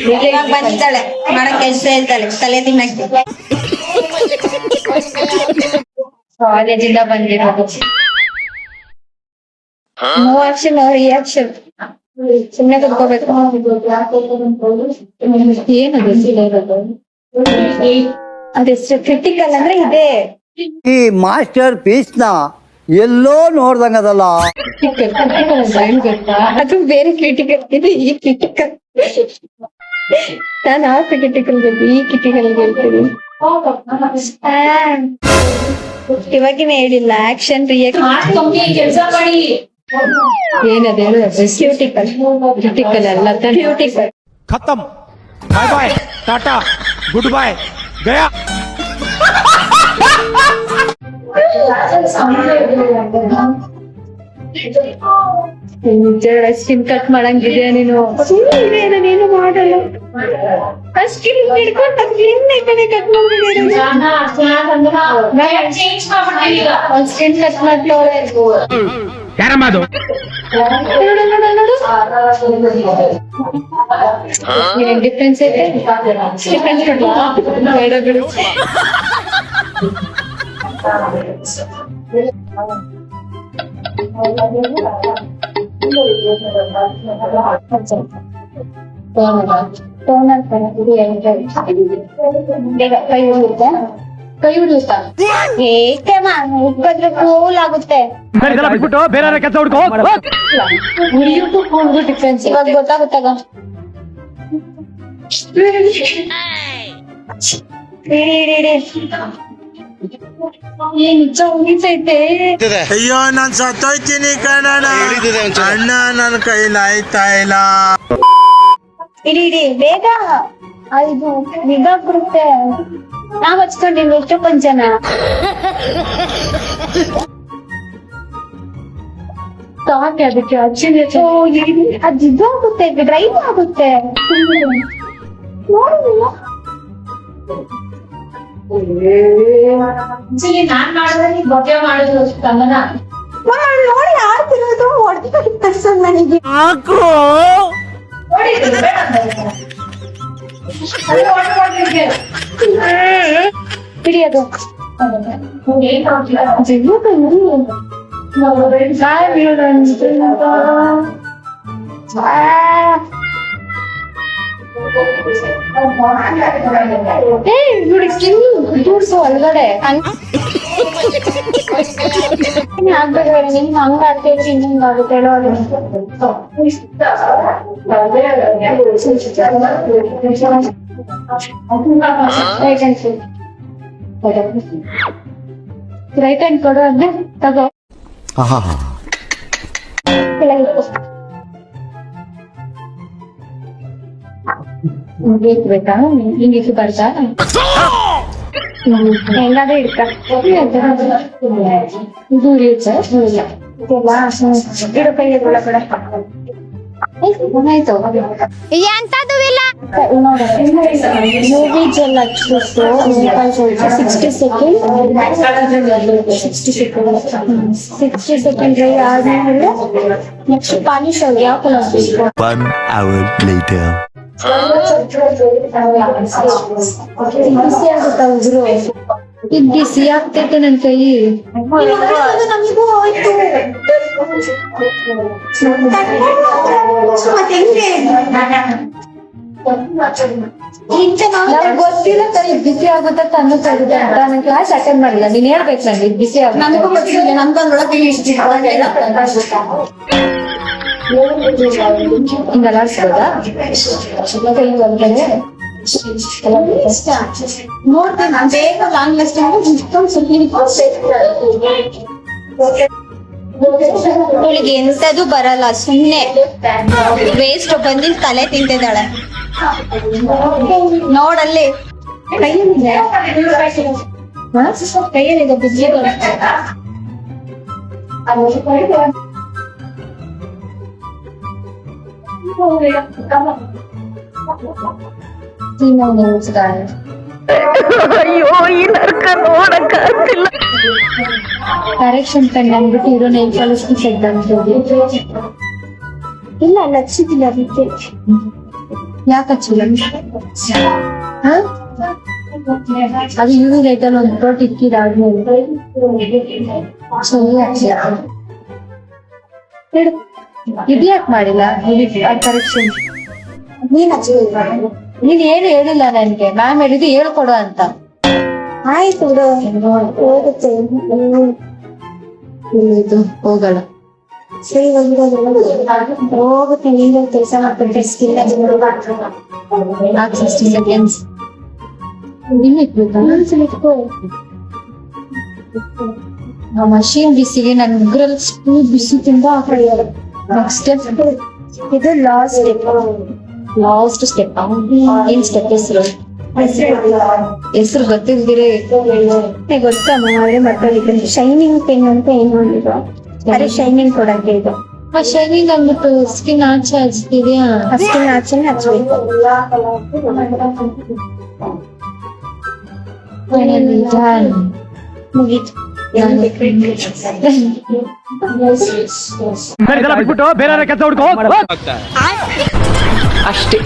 ಇವಾಗ ಬಂದಿದ್ದಾಳೆ ಮಾಡಕ್ ಕೆಲ್ಸ ಹೇಳ್ತಾಳೆ ತಲೆ ತಿನ್ನಕ್ಕೆ. ಕಾಲೇಜಿಂದ ಬಂದಿರೋದು. No action no reaction. ಸುಮ್ನೆ ಕುತ್ಕೋಬೇಕು. ಏನದು ಅದೆಷ್ಟು ಕ್ರಿಟಿಕಲ್ ಅಂದ್ರೆ ಇದೆ. ಈ ಮಾಸ್ಟರ್ ಪೀಸ್ ನ ಎಲ್ಲೋ ನೋಡ್ದಂಗದಲ್ಲ. ಅದು ಬೇರೆ ಕ್ರಿಟಿಕಲ್, ಇದು ಈ ಕ್ರಿಟಿಕಲ್. ನಾನು ಆ ಕ್ರಿಟಿಕಲ್ ಈ ಕ್ರಿಟಿಕಲ್ ಹೇಳ್ತೀನಿ. ಇವಾಗಿನ ಹೇಳಿಲ್ಲ ಆಕ್ಷನ್ ರಿಯಾಕ್ಷನ್. ಕೆಲಸ ಮಾಡಿ ಏನದು ಹೇಳು. ಕ್ಯೂಟಿಕಲ್ ಕ್ರಿಟಿಕಲ್ ಅಲ್ಲ, ಕ್ಯೂಟಿಕಲ್. खत्म, bye bye, tata, good bye, गया. ಸ್ಕಿನ್ ಕಟ್ ಮಾಡಂಗಿದ್ಯಾ ನೀನು? ನೀನು ಮಾಡಲ್ಲ. ಸ್ಕಿನ್ ಹಿಡ್ಕೊಂಡು ಕಟ್ ಸ್ಕಿನ್ ಕಟ್ ಮಾಡ್ಲೋಳೆ. ಯಾರಮ್ಮದು? ಡಿಫ್ರೆನ್ಸ್ ಐತೆ. ಡಿಫ್ರೆನ್ಸ್ ಬೇಡ ಬಿಡು. ಕೈ ಉಳಿಯುತ್ತಾ? ಏಕೆ ಉಗ್ಗದ್ರೆ ಕೂಲ್ ಆಗುತ್ತೆ. ಬಿಟ್ಬಿಟ್ಟು ಬೇರೆ ಕೆಲಸ ಹುಡ್ಕೋ. ಉಳಿಯುಟ್ಟು ಕೂಲ್ಗೂ ಡಿಫ್ರೆನ್ಸ್ ಇವಾಗ ಗೊತ್ತಾಗುತ್ತಾಗ. ನಿಜ ಉಳಿತೈತೆ. ಅಯ್ಯೋ ನಾನ್ ಸತ್ತೋಯ್ತೀನಿ ಕಣಣ್ಣ. ಅಣ್ಣ ನನ್ ಕೈಲಿ ಆಯ್ತಾ ಇಲ್ಲ. ಇಡಿ ಬೇಗ. ಇದು ನಿಗಾಗ್ಬಿಡುತ್ತೆ. ನಾವ್ ಹಚ್ಕೊಂಡಿವಿ ಎಷ್ಟೊಂದ್ ಜನ. ಸಾಕೆ ಅದಕ್ಕೆ ಹಚ್ಚಿದ್ರೆ ಅದು ಇದು ಆಗುತ್ತೆ, ಡ್ರೈವ್ ಆಗುತ್ತೆ. ನಾನ್ ಮಾಡಿದ್ರೆ ಬಗೆ ಮಾಡಿದ್ರು ಕಮನ ನೋಡಿ ಆಡ್ತಿರೋದು ಹೊಡೆದು ತರ್ಸೋದು ನನಗೆ. ಹಿಡಿಯೋದು ತೂರ್ಸು ಒಳಗಡೆ ಆಗ್ಬೇಡ. ನಿಂಗ್ ಹಂಗ ಆಡ್ತಿದ್ರಿ ಇನ್ನೊಂದ್ ಆಗುತ್ತೆ ಹೇಳೋದು. ರೈಟ್ ಹ್ಯಾಂಡ್ ಕೊಡು ಅದ್ನ ತಗೋ. ಬೇಕಾ ಹಿಂಗಿಟ್ಟು ಬರ್ತಾ ಹೆಂಗಾದ್ರೆ ಹಿಡ್ಕ ಇದು ಉರಿಯುತ್ತೆ. ಇಡು ಕೈ ಒಳಗಡೆ. ಆಯ್ತು. ಮೂವಿ ಜೆಲ್ ಹಚ್ಬಿಟ್ಟು 60 ಸೆಕೆಂಡ್ ಡ್ರೈ ಆದ್ಮೇಲೆ ನೆಕ್ಸ್ಟ್ ಪಾಲಿಶ್ ಅವ್ರು ಯಾವ ಕಲರ್ ಬೇಕು? 1 hour later. ಬಿಸಿ ಆಗುತ್ತಾ ಉಗುರು? ಇದು ಬಿಸಿ ಆಗ್ತೈತೆ ನನ್ ಕೈ. ನಮಗೂ ಆಯ್ತು. ನಮ್ಗೆ ಗೊತ್ತಿಲ್ಲ ಕೈ ಬಿಸಿ ಆಗುತ್ತೆ ಅನ್ನೋ ಅಂತ. ನನ್ ಕ್ಲಾಸ್ ಅಟೆಂಡ್ ಮಾಡಿಲ್ಲ. ನೀನ್ ಹೇಳ್ಬೇಕು ನಂಗೆ ಇದು ಬಿಸಿ ಆಗುತ್ತೆ. ನನಗೂ ಗೊತ್ತಿಲ್ಲ. ನಮ್ಗೊಂದೊಳಗೆ ಹಿಂಗೆಲ್ಲ ಆಡ್ಸ್ಬೋದಾ ಕೈ ಒಳಗಡೆ? ನೋಡ್ತೀನಿ ನಾನು ಬೇಗ ಲಾಂಗ್ ಲಾಸ್ಟ್ ಅವಳಿಗೆ ಎಂತದು ಬರಲ್ಲ, ಸುಮ್ನೆ ವೇಸ್ಟ್ ಬಂದಿಲ್ ತಲೆ ತಿಂತಿದ್ದಾಳೆ. ನೋಡಲ್ಲಿ ಕೈಯಲ್ಲಿದೆ ಬಿಸಿ ಅಯ್ಯೋ ಈ ನರ್ಕ ನೋಡಕ್ಕಾಗ್ತಿಲ್ಲ. ಕರೆಕ್ಷನ್ ಪೆನ್ ಅಂದ್ಬಿಟ್ಟು ಇರೋ ನೈಲ್ ಪಾಲಿಶ್ ತೆಗ್ದಂತ ಇಲ್ಲ ಲಕ್ಷಿದಿಲ್ಲ ಅದಕ್ಕೆ ಯಾಕೆ ಹಚ್ಚಿಲ್ಲ ಹಾ ಅದು ಯೂವಿ ಲೈಟಲ್ಲಿ ಒಂದು ದೊಡ್ಡ ಇಕ್ಕಿದಾದ್ಮೇಲೆ ಸರಿ ಇದ್ಯಾಕ್ ಮಾಡಿಲ್ಲ ಕರೆಕ್ಷನ್ ನೀನ್ ಹಚ್ಚಿಲ್ವಾ? ನೀನ್ ಏನು ಹೇಳಿಲ್ಲ ನನ್ಗೆ ಮ್ಯಾಮ್ ಹೇಳಿದ್ದು ಹೇಳ್ಕೊಡು ಅಂತ. ಆಯ್ತು ಬಿಡು, ಹೋಗುತ್ತೆ. ಇದು ಹೋಗಲ್ಲ. ಸರಿ ಹೋಗುತ್ತೆ. ನೀನು ಕೆಲಸ ಮಾಡ್ಕೊಂಡ್ರೆ ಸ್ಕಿಲ್ 60 seconds ಇನ್ನು ಇಟ್ಬೇಕಾ? ಆ ಮಷೀನ್ ಬಿಸಿಗೆ ನನ್ ಉಗ್ರಲ್ಲಿ ಸ್ಪೂನ್ ಬಿಸಿ ತುಂಬಾ ನೆಕ್ಸ್ಟ್ ಸ್ಟೆಪ್ ಇದು ಲಾಸ್ಟ್ ಸ್ಟೆಪ್. ಏನ್ ಸ್ಟೆಪ್ ಹೆಸರು ಗೊತ್ತಿಲ್ದಿರೇ ಗೊತ್ತಮ್ಮ, ಆದ್ರೆ ಮಕ್ಕಳಿಗೆ ಶೈನಿಂಗ್ ಪೆನ್ ಅಂತ ಏನು ಅಂದಿದ್ರು. ಅದೇ ಶೈನಿಂಗ್ ಕೊಡಕ್ಕೆ ಇದು. ಆ ಶೈನಿಂಗ್ ಅಂದ್ಬಿಟ್ಟು ಸ್ಕಿನ್ ಆಚೆ ಹಚ್ತಿದ್ಯಾ? ಅಷ್ಟೇ ಆಚೆನೆ ಹಚ್ಬೇಕು. ಮುಗೀತು. ಬಿಟ್ಬಿಟ್ಟು ಬೇರೆ ಕೆಲಸ ಹುಡ್ಕೋ ಅಷ್ಟೇ.